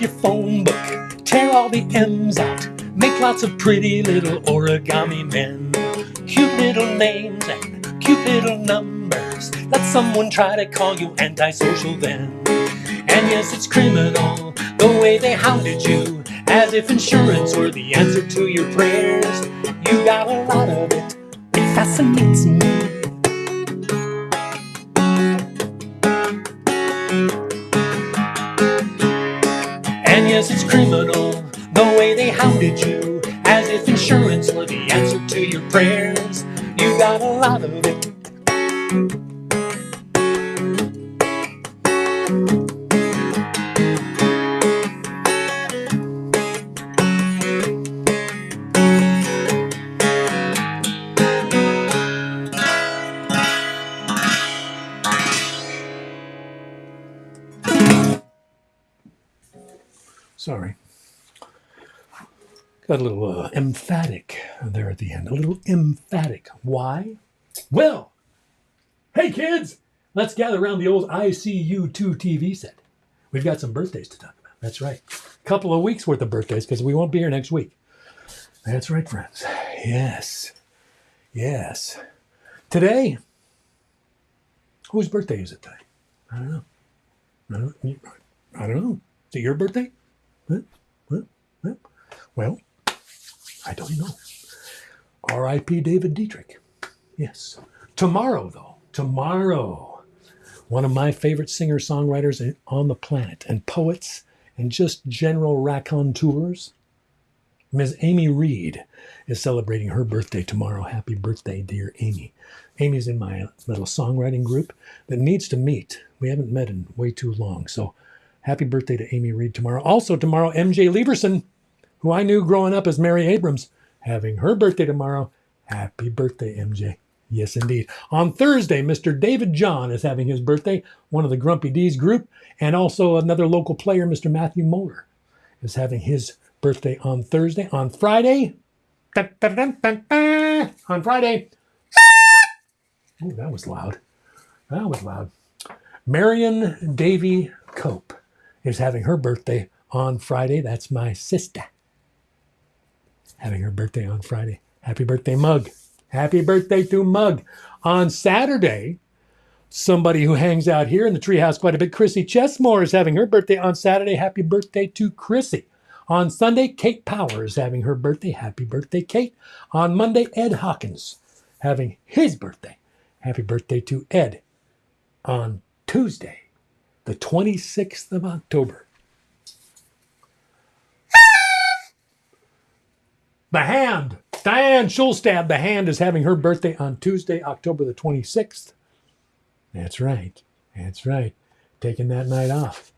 Your phone book, tear all the M's out, make lots of pretty little origami men. Cute little names and cute little numbers. Let someone try to call you antisocial then. And yes, it's criminal the way they hounded you, as if insurance were the answer to your prayers. You got a lot of it, it fascinates me. And yes, it's criminal the way they hounded you, as if insurance were the answer to your prayers. You got a lot of it. Sorry. Got a little emphatic there at the end. A little emphatic. Why? Well, hey kids, let's gather around the old ICU2 TV set. We've got some birthdays to talk about. That's right. A couple of weeks worth of birthdays because we won't be here next week. That's right, friends. Yes. Yes. Today, whose birthday is it today? I don't know. I don't know. Is it your birthday? Well, I don't know. R.I.P. David Dietrich. Yes. Tomorrow, one of my favorite singer-songwriters on the planet, and poets, and just general raconteurs, Ms. Amy Reed, is celebrating her birthday tomorrow. Happy birthday, dear Amy. Amy's in my little songwriting group that needs to meet. We haven't met in way too long, so happy birthday to Amy Reed tomorrow. Also tomorrow, MJ Lieberson, who I knew growing up as Mary Abrams, having her birthday tomorrow. Happy birthday, MJ. Yes, indeed. On Thursday, Mr. David John is having his birthday, one of the Grumpy D's group, and also another local player, Mr. Matthew Moeller, is having his birthday on Thursday. On Friday, oh, that was loud. Marion Davie Cope is having her birthday on Friday. That's my sister. Having her birthday on Friday. Happy birthday, Mug. Happy birthday to Mug. On Saturday, somebody who hangs out here in the treehouse quite a bit, Chrissy Chesmore, is having her birthday on Saturday. Happy birthday to Chrissy. On Sunday, Kate Power is having her birthday. Happy birthday, Kate. On Monday, Ed Hawkins having his birthday. Happy birthday to Ed. On Tuesday, the 26th of October, The Hand, Diane Schulstad, The Hand, is having her birthday on Tuesday, October the 26th. That's right. Taking that night off.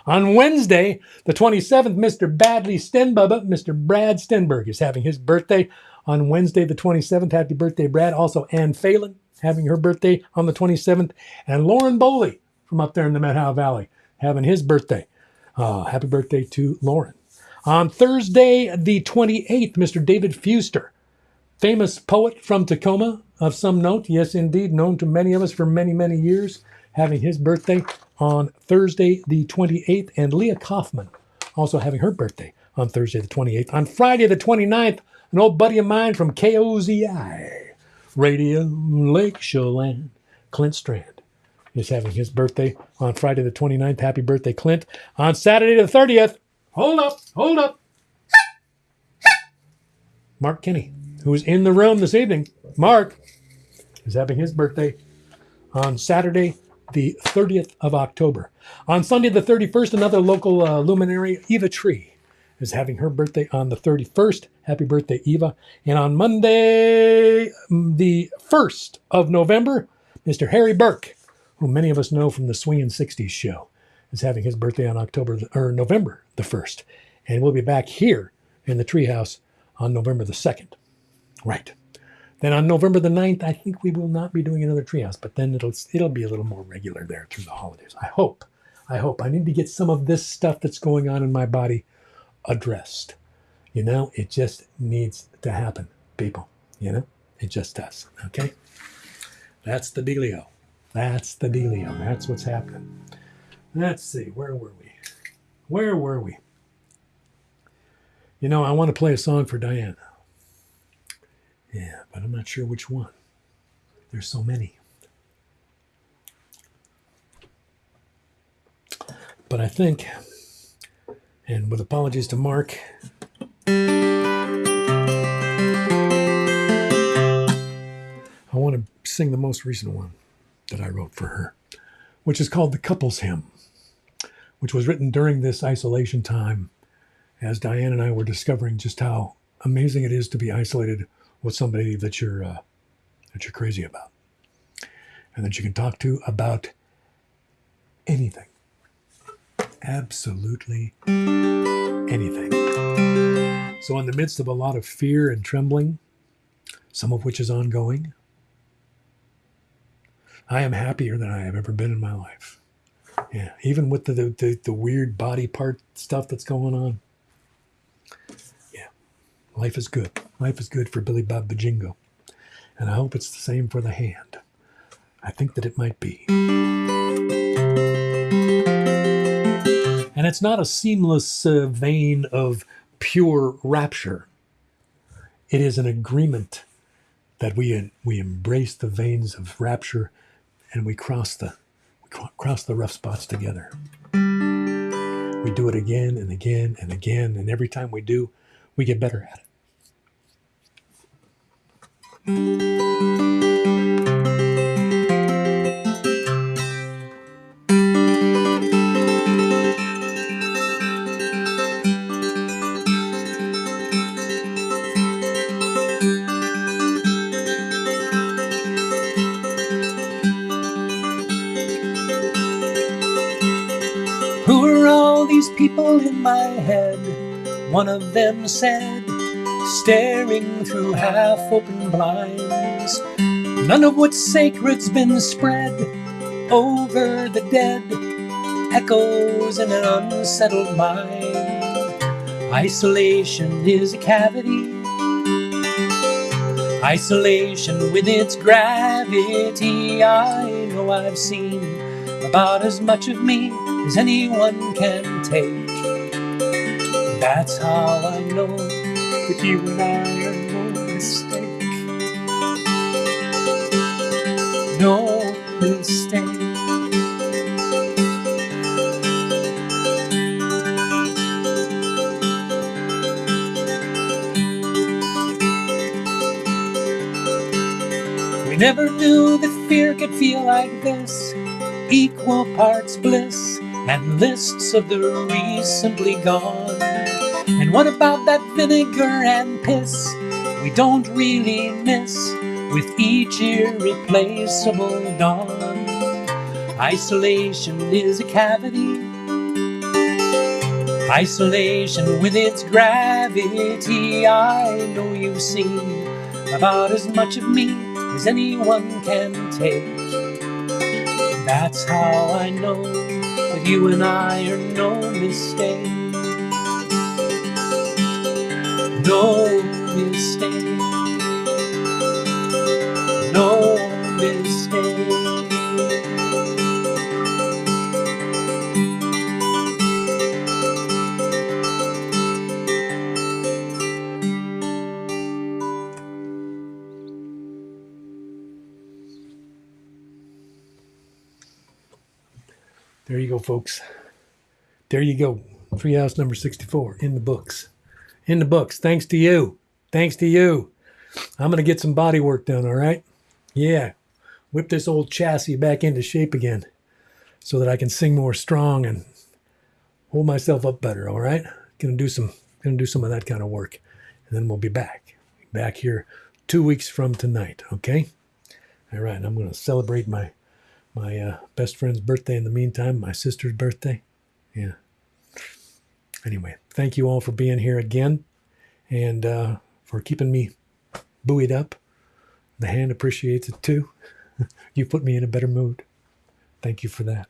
On Wednesday, the 27th, Mr. Badley Stenbubba, Mr. Brad Stenberg, is having his birthday on Wednesday, the 27th. Happy birthday, Brad. Also, Ann Phelan having her birthday on the 27th. And Lauren Bowley from up there in the Methow Valley having his birthday. Happy birthday to Lauren. On Thursday, the 28th, Mr. David Fuster, famous poet from Tacoma of some note. Yes, indeed, known to many of us for many, many years, having his birthday on Thursday, the 28th. And Leah Kaufman also having her birthday on Thursday the 28th. On Friday the 29th, an old buddy of mine from KOZI, Radio Lake Showland, Clint Strand, is having his birthday on Friday the 29th. Happy birthday, Clint. On Saturday the 30th, hold up. Mark Kinney, who is in the room this evening. Mark is having his birthday on Saturday the 30th of October. On Sunday the 31st, another local luminary, Eva Tree, is having her birthday on the 31st. Happy birthday, Eva. And on Monday, the 1st of November, Mr. Harry Burke, who many of us know from the Swingin' 60s show, is having his birthday on November the 1st. And we'll be back here in the Treehouse on November the 2nd. Right. Then on November the 9th, I think we will not be doing another Treehouse, but then it'll be a little more regular there through the holidays. I hope. I need to get some of this stuff that's going on in my body addressed. It just needs to happen, people. It just does. Okay? That's the dealio. That's what's happening. Let's see. Where were we? I want to play a song for Diana. Yeah, but I'm not sure which one. There's so many. But I think, and with apologies to Mark, I want to sing the most recent one that I wrote for her, which is called The Couples Hymn, which was written during this isolation time as Diane and I were discovering just how amazing it is to be isolated with somebody that you're crazy about and that you can talk to about anything. Absolutely anything. So in the midst of a lot of fear and trembling, some of which is ongoing, I am happier than I have ever been in my life. Yeah, even with the weird body part stuff that's going on. Yeah, life is good. Life is good for Billy Bob Bajingo. And I hope it's the same for the hand. I think that it might be. And it's not a seamless vein of pure rapture. It is an agreement that we embrace the veins of rapture and we cross the rough spots together. We do it again and again and again, and every time we do, we get better at it. Who are all these people in my head? One of them said, staring through half-open blinds. None of what's sacred's been spread over the dead, echoes in an unsettled mind. Isolation is a cavity, isolation with its gravity. I know I've seen about as much of me as anyone can take. That's how I know that you and I are no mistake. No mistake. We never knew that fear could feel like this. Equal parts bliss and lists of the recently gone. And what about that vinegar and piss we don't really miss with each irreplaceable dawn? Isolation is a cavity, isolation with its gravity. I know you've seen about as much of me as anyone can take. That's how I know that you and I are no mistake. No mistake. No mistake. There you go, folks. There you go. Treehouse number 64 in the books. In the books. Thanks to you. Thanks to you. I'm going to get some body work done, all right? Yeah. Whip this old chassis back into shape again so that I can sing more strong and hold myself up better, all right? Gonna do some of that kind of work. And then we'll be back. Back here 2 weeks from tonight, okay? All right, I'm going to celebrate my best friend's birthday in the meantime, my sister's birthday. Yeah. Anyway, thank you all for being here again and for keeping me buoyed up. The hand appreciates it too. You put me in a better mood. Thank you for that.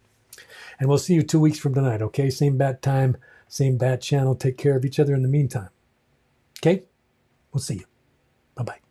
And we'll see you 2 weeks from tonight, okay? Same bat time, same bat channel. Take care of each other in the meantime. Okay? We'll see you. Bye-bye.